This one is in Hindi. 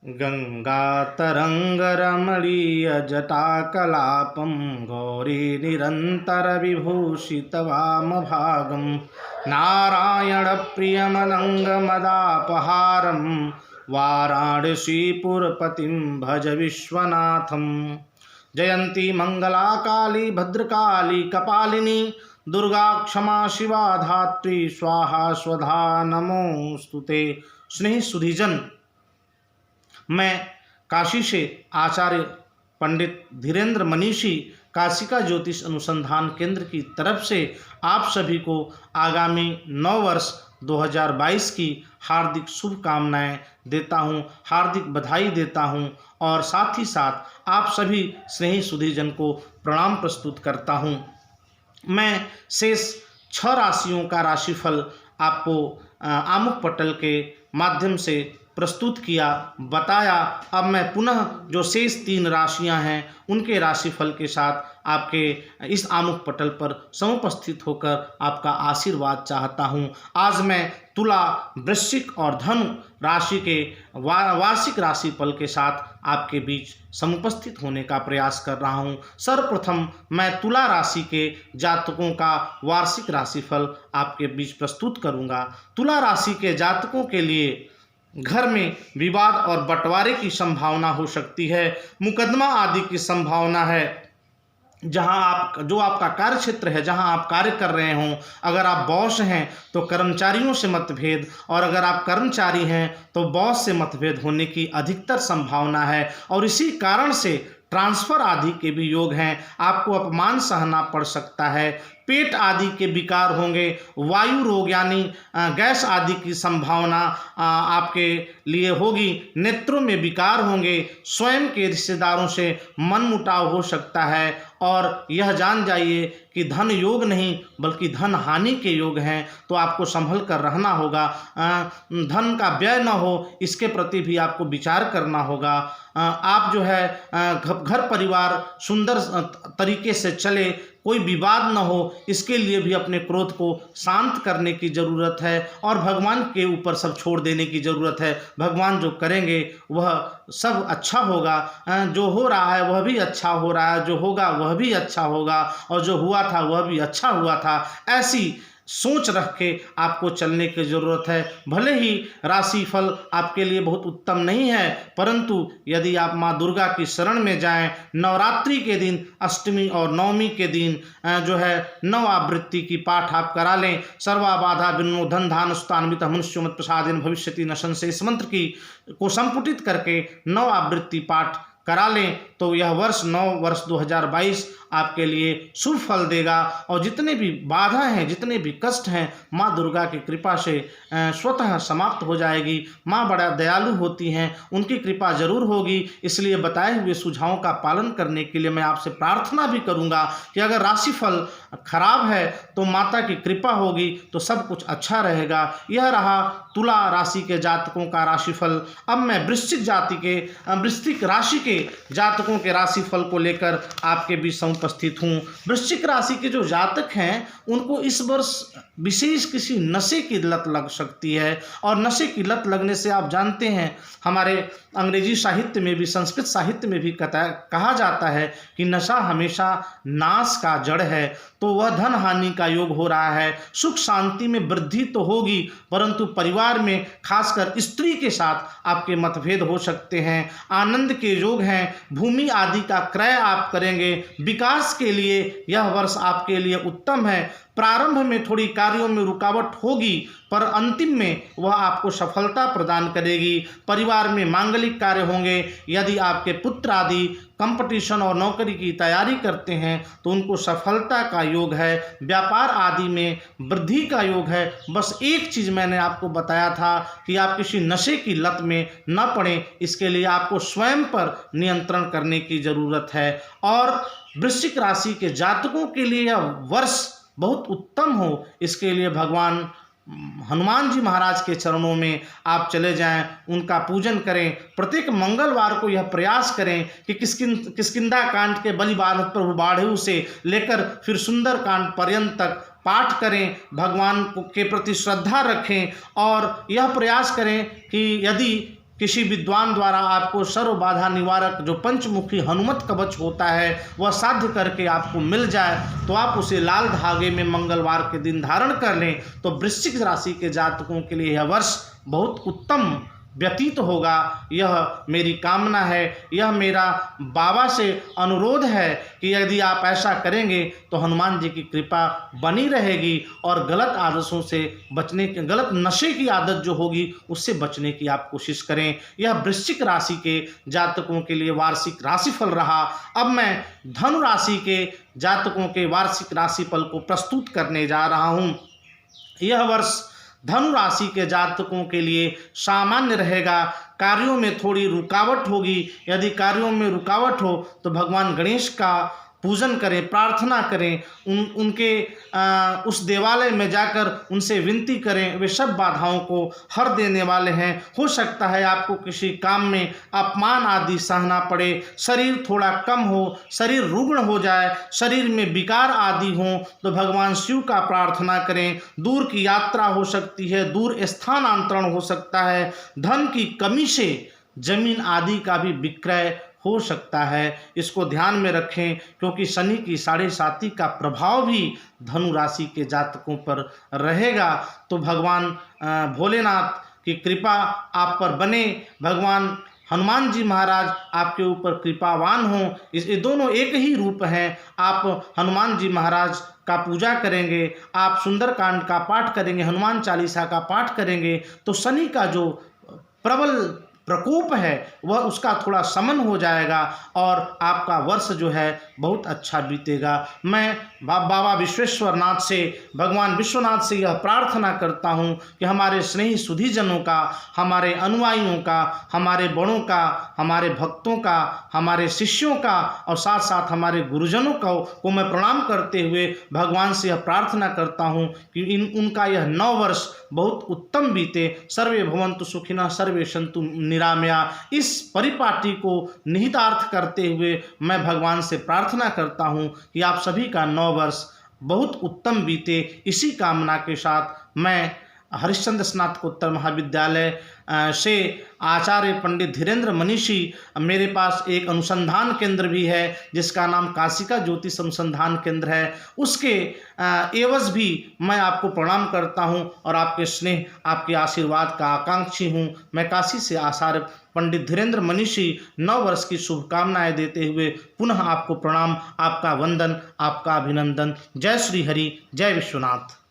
गङ्गातरङ्गरमणीयजटाकलापं गौरी निरन्तरविभूषितवामभागं नारायणप्रियमनङ्गमदापहारं वाराणसीपुरपतिं भज विश्वनाथं। जयन्ती मंगला काली भद्रकाली कपालिनी दुर्गा क्षमा शिवा धात्री स्वाहा स्वधा नमोस्तुते। स्नेही सुधीजन, मैं काशी से आचार्य पंडित धीरेन्द्र मनीषी काशिका ज्योतिष अनुसंधान केंद्र की तरफ से आप सभी को आगामी नव वर्ष 2022 की हार्दिक शुभकामनाएं देता हूं, हार्दिक बधाई देता हूं और साथ ही साथ आप सभी स्नेही सुधीजन को प्रणाम प्रस्तुत करता हूं। मैं शेष 6 राशियों का राशिफल आपको आमुख पटल के माध्यम से प्रस्तुत किया, बताया। अब मैं पुनः जो शेष 3 राशियां हैं उनके राशिफल के साथ आपके इस आमुख पटल पर समुपस्थित होकर आपका आशीर्वाद चाहता हूं। आज मैं तुला, वृश्चिक और धनु राशि के वार्षिक राशिफल के साथ आपके बीच समुपस्थित होने का प्रयास कर रहा हूं। सर्वप्रथम मैं तुला राशि के जातकों का वार्षिक राशिफल आपके बीच प्रस्तुत करूंगा। तुला राशि के जातकों के लिए घर में विवाद और बंटवारे की संभावना हो सकती है, मुकदमा आदि की संभावना है। जहां जो आपका कार्य क्षेत्र है, जहां आप कार्य कर रहे हों, अगर आप बॉस हैं तो कर्मचारियों से मतभेद, और अगर आप कर्मचारी हैं तो बॉस से मतभेद होने की अधिकतर संभावना है और इसी कारण से ट्रांसफर आदि के भी योग हैं। आपको अपमान सहना पड़ सकता है, पेट आदि के विकार होंगे, वायु रोग यानी गैस आदि की संभावना आपके लिए होगी, नेत्रों में विकार होंगे, स्वयं के रिश्तेदारों से मनमुटाव हो सकता है और यह जान जाइए कि धन योग नहीं बल्कि धन हानि के योग हैं, तो आपको संभल कर रहना होगा। धन का व्यय न हो इसके प्रति भी आपको विचार करना होगा। आप जो है घर परिवार सुंदर तरीके से चले, कोई विवाद न हो, इसके लिए भी अपने क्रोध को शांत करने की ज़रूरत है और भगवान के ऊपर सब छोड़ देने की ज़रूरत है। भगवान जो करेंगे वह सब अच्छा होगा, जो हो रहा है वह भी अच्छा हो रहा है, जो होगा वह भी अच्छा होगा और जो हुआ था वह भी अच्छा हुआ था। ऐसी सोच रख के आपको चलने की ज़रूरत है। भले ही राशिफल आपके लिए बहुत उत्तम नहीं है, परंतु यदि आप माँ दुर्गा की शरण में जाएं, नवरात्रि के दिन, अष्टमी और नवमी के दिन जो है 9 आवृत्ति की पाठ आप करा लें। सर्वा बाधा विनोधन धान स्थान्वित मनुष्योमत प्रसादेन भविष्यति न संशय, इस मंत्र की को संपुटित करके 9 आवृत्ति पाठ करा लें तो यह वर्ष 9 वर्ष 2022 आपके लिए शुभ फल देगा और जितने भी बाधा हैं, जितने भी कष्ट हैं, माँ दुर्गा की कृपा से स्वतः समाप्त हो जाएगी। माँ बड़ा दयालु होती हैं, उनकी कृपा जरूर होगी। इसलिए बताए हुए सुझावों का पालन करने के लिए मैं आपसे प्रार्थना भी करूंगा कि अगर राशिफल खराब है तो माता की कृपा होगी तो सब कुछ अच्छा रहेगा। यह रहा तुला राशि के जातकों का राशिफल। अब मैं वृश्चिक राशि के जातकों के राशिफल को लेकर आपके बीच उपस्थित हूँ। वृश्चिक राशि के जो जातक हैं उनको इस वर्ष विशेष किसी नशे की लत लग सकती है और नशे की लत लगने से आप जानते हैं, हमारे अंग्रेजी साहित्य में भी, संस्कृत साहित्य में भी कहा जाता है कि नशा हमेशा नाश का जड़ है। तो वह धन हानि का योग हो रहा है। सुख शांति में वृद्धि तो होगी परंतु परिवार में खासकर स्त्री के साथ आपके मतभेद हो सकते हैं। आनंद के योग हैं, भूमि आदि का क्रय आप करेंगे। विकास के लिए यह वर्ष आपके लिए उत्तम है। प्रारंभ में थोड़ी कार्यों में रुकावट होगी पर अंतिम में वह आपको सफलता प्रदान करेगी। परिवार में मांगलिक कार्य होंगे। यदि आपके पुत्र आदि कंपटीशन और नौकरी की तैयारी करते हैं तो उनको सफलता का योग है। व्यापार आदि में वृद्धि का योग है। बस एक चीज़ मैंने आपको बताया था कि आप किसी नशे की लत में न पड़ें, इसके लिए आपको स्वयं पर नियंत्रण करने की ज़रूरत है। और वृश्चिक राशि के जातकों के लिए यह वर्ष बहुत उत्तम हो, इसके लिए भगवान हनुमान जी महाराज के चरणों में आप चले जाएं, उनका पूजन करें। प्रत्येक मंगलवार को यह प्रयास करें कि किष्किंधा कांड के बलिबाध प्रभु बाढ़ेऊ से लेकर फिर सुंदर कांड पर्यंत तक पाठ करें, भगवान के प्रति श्रद्धा रखें और यह प्रयास करें कि यदि किसी विद्वान द्वारा आपको सर्व बाधा निवारक जो पंचमुखी हनुमत कवच होता है वह साध्य करके आपको मिल जाए तो आप उसे लाल धागे में मंगलवार के दिन धारण कर लें तो वृश्चिक राशि के जातकों के लिए यह वर्ष बहुत उत्तम व्यतीत होगा। यह मेरी कामना है, यह मेरा बाबा से अनुरोध है कि यदि आप ऐसा करेंगे तो हनुमान जी की कृपा बनी रहेगी और गलत आदतों से बचने के, गलत नशे की आदत जो होगी उससे बचने की आप कोशिश करें। यह वृश्चिक राशि के जातकों के लिए वार्षिक राशिफल रहा। अब मैं धनु राशि के जातकों के वार्षिक राशिफल को प्रस्तुत करने जा रहा हूँ। यह वर्ष धनु राशि के जातकों के लिए सामान्य रहेगा। कार्यों में थोड़ी रुकावट होगी। यदि कार्यों में रुकावट हो तो भगवान गणेश का पूजन करें, प्रार्थना करें, उनके उस देवालय में जाकर उनसे विनती करें। वे सब बाधाओं को हर देने वाले हैं। हो सकता है आपको किसी काम में अपमान आदि सहना पड़े, शरीर थोड़ा कम हो, शरीर रुग्ण हो जाए, शरीर में विकार आदि हो तो भगवान शिव का प्रार्थना करें। दूर की यात्रा हो सकती है, दूर स्थानांतरण हो सकता है, धन की कमी से जमीन आदि का भी विक्रय हो सकता है। इसको ध्यान में रखें क्योंकि शनि की 7.5 का प्रभाव भी धनु राशि के जातकों पर रहेगा। तो भगवान भोलेनाथ की कृपा आप पर बने, भगवान हनुमान जी महाराज आपके ऊपर कृपावान हों। ये दोनों एक ही रूप हैं। आप हनुमान जी महाराज का पूजा करेंगे, आप सुंदरकांड का पाठ करेंगे, हनुमान चालीसा का पाठ करेंगे तो शनि का जो प्रबल प्रकोप है वह उसका थोड़ा शमन हो जाएगा और आपका वर्ष जो है बहुत अच्छा बीतेगा। मैं बाबा विश्वेश्वर नाथ से, भगवान विश्वनाथ से यह प्रार्थना करता हूँ कि हमारे स्नेही सुधीजनों का, हमारे अनुयायियों का, हमारे बड़ों का, हमारे भक्तों का, हमारे शिष्यों का और साथ साथ हमारे गुरुजनों को मैं प्रणाम करते हुए भगवान से यह प्रार्थना करता हूँ कि उनका यह 9 वर्ष बहुत उत्तम बीते। सर्वे भवन्तु सुखिनः सर्वे सन्तु निरामया। इस परिपाटी को निहितार्थ करते हुए मैं भगवान से प्रार्थना करता हूँ कि आप सभी का 9 वर्ष बहुत उत्तम बीते। इसी कामना के साथ मैं हरिश्चंद्र स्नातकोत्तर महाविद्यालय से आचार्य पंडित धीरेन्द्र मनीषी, मेरे पास एक अनुसंधान केंद्र भी है जिसका नाम काशिका ज्योतिष अनुसंधान केंद्र है, उसके एवज भी मैं आपको प्रणाम करता हूं और आपके स्नेह, आपके आशीर्वाद का आकांक्षी हूं। मैं काशी से आचार्य पंडित धीरेन्द्र मनीषी 9 वर्ष की शुभकामनाएं देते हुए पुनः आपको प्रणाम, आपका वंदन, आपका अभिनंदन। जय श्री हरि, जय विश्वनाथ।